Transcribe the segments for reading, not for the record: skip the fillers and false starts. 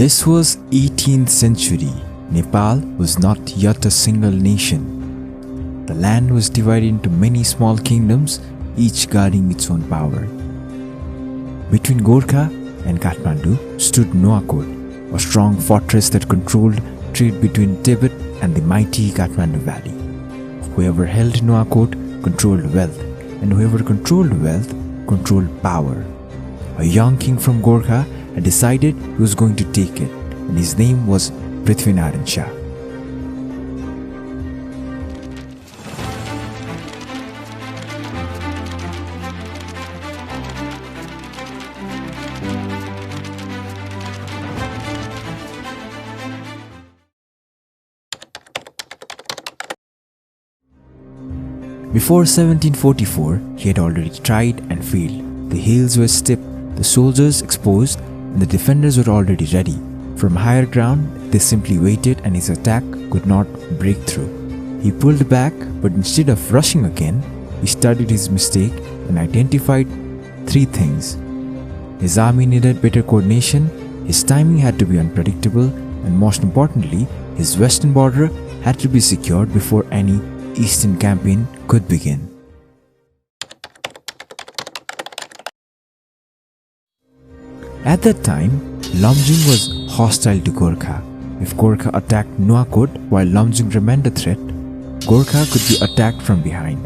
This was 18th century. Nepal was not yet a single nation. The land was divided into many small kingdoms, each guarding its own power. Between Gorkha and Kathmandu stood Nuwakot, a strong fortress that controlled trade between Tibet and the mighty Kathmandu Valley. Whoever held Nuwakot controlled wealth, and whoever controlled wealth controlled power. A young king from Gorkha had decided he was going to take it, and his name was Prithvi Narayan Shah. Before 1744, he had already tried and failed. The hills were steep, the soldiers exposed, and the defenders were already ready. From higher ground, they simply waited and his attack could not break through. He pulled back, but instead of rushing again, he studied his mistake and identified three things. His army needed better coordination, his timing had to be unpredictable, and most importantly, his western border had to be secured before any eastern campaign could begin. At that time, Lomjung was hostile to Gorkha. If Gorkha attacked Nuwakot while Lomjung remained a threat, Gorkha could be attacked from behind.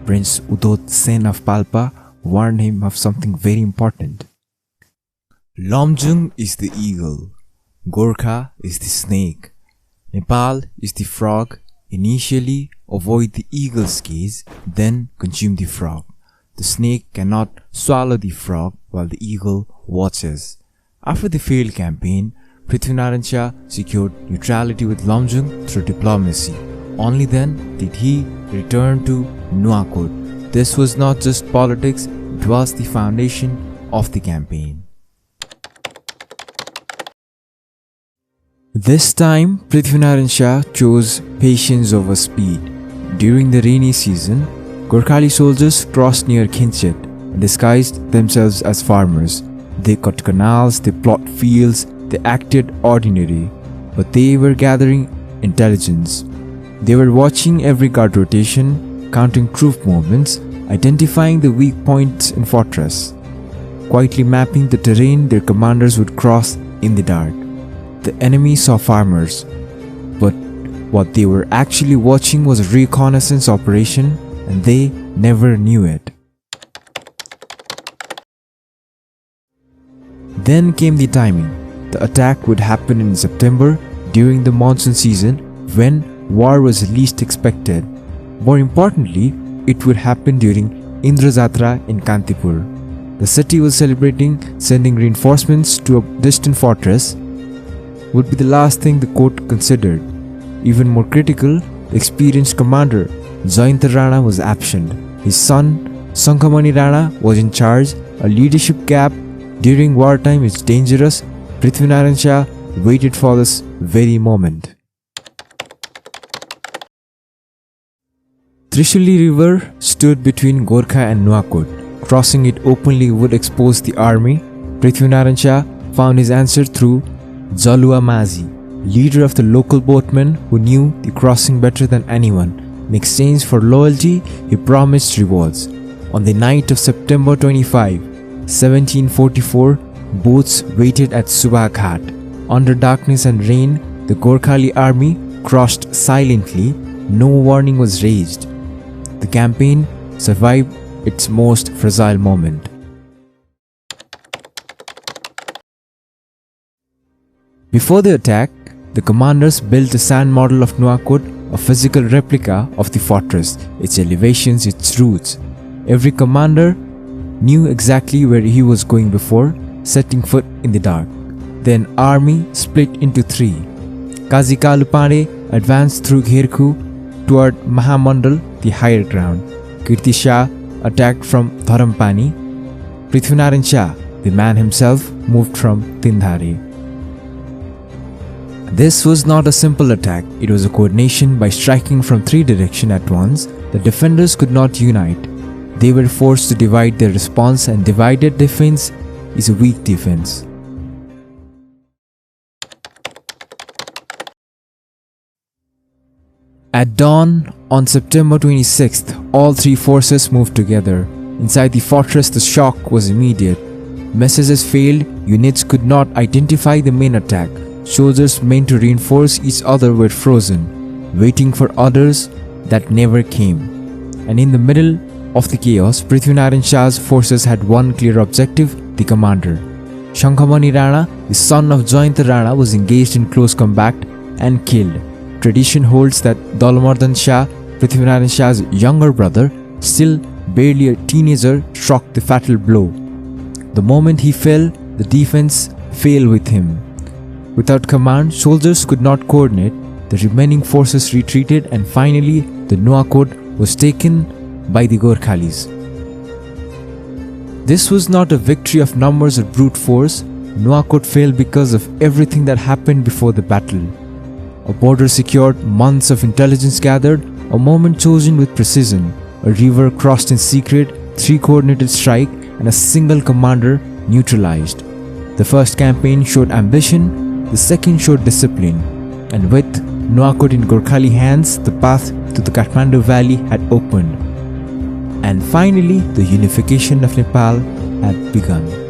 Prince Udot Sen of Palpa warned him of something very important. Lomjung is the eagle, Gorkha is the snake, Nepal is the frog. Initially, avoid the eagle's gaze, then consume the frog. The snake cannot swallow the frog while the eagle watches. After the failed campaign, Prithvi Narayan Shah secured neutrality with Lomjung through diplomacy. Only then did he return to Nuwakot. This was not just politics, it was the foundation of the campaign. This time, Prithvi Narayan Shah chose patience over speed. During the rainy season, Gorkhali soldiers crossed near Khinchet and disguised themselves as farmers. They cut canals, they plowed fields, they acted ordinary, but they were gathering intelligence. They were watching every guard rotation, counting troop movements, identifying the weak points in fortress. Quietly mapping the terrain their commanders would cross in the dark. The enemy saw farmers, but what they were actually watching was a reconnaissance operation, and they never knew it. Then came the timing. The attack would happen in September during the monsoon season when war was least expected. More importantly, it would happen during Indra Jatra in Kantipur. The city was celebrating sending reinforcements to a distant fortress would be the last thing the court considered. Even more critical, the experienced commander Jainta Rana was absent. His son Sankhamani Rana was in charge. A leadership gap during wartime is dangerous. Prithvi Narayan Shah waited for this very moment. Trishuli River stood between Gorkha and Nuwakot. Crossing it openly would expose the army. Prithvi Narayan Shah found his answer through Jalua Mazi, leader of the local boatmen who knew the crossing better than anyone. In exchange for loyalty, he promised rewards. On the night of September 25, 1744, boats waited at Subha Ghat. Under darkness and rain, the Gorkhali army crossed silently. No warning was raised. The campaign survived its most fragile moment. Before the attack, the commanders built a sand model of Nuwakot, a physical replica of the fortress, its elevations, its routes. Every commander knew exactly where he was going before setting foot in the dark. Then army split into three. Kazi Kalu Pandey advanced through Gherku toward Mahamandal, the higher ground. Kirti Shah attacked from Dharampani. Prithvi Narayan Shah, the man himself, moved from Tindhari. This was not a simple attack, it was a coordination by striking from three directions at once. The defenders could not unite. They were forced to divide their response, and divided defense is a weak defense. At dawn on September 26th, all three forces moved together. Inside the fortress, the shock was immediate. Messages failed, units could not identify the main attack. Soldiers meant to reinforce each other were frozen, waiting for orders that never came. And in the middle of the chaos, Prithvi Narayan Shah's forces had one clear objective: the commander. Shankhamani Rana, the son of Jayanta Rana, was engaged in close combat and killed. Tradition holds that Dalmardan Shah, Prithvi Narayan Shah's younger brother, still barely a teenager, struck the fatal blow. The moment he fell, the defense failed with him. Without command, soldiers could not coordinate. The remaining forces retreated, and finally the Nuwakot was taken by the Gorkhalis. This was not a victory of numbers or brute force. Nuwakot fell because of everything that happened before the battle. A border secured, months of intelligence gathered, a moment chosen with precision, a river crossed in secret, 3 coordinated strike, and a single commander neutralized. The first campaign showed ambition, the second showed discipline, and with Nuwakot in Gorkhali hands, the path to the Kathmandu Valley had opened. And finally, the unification of Nepal had begun.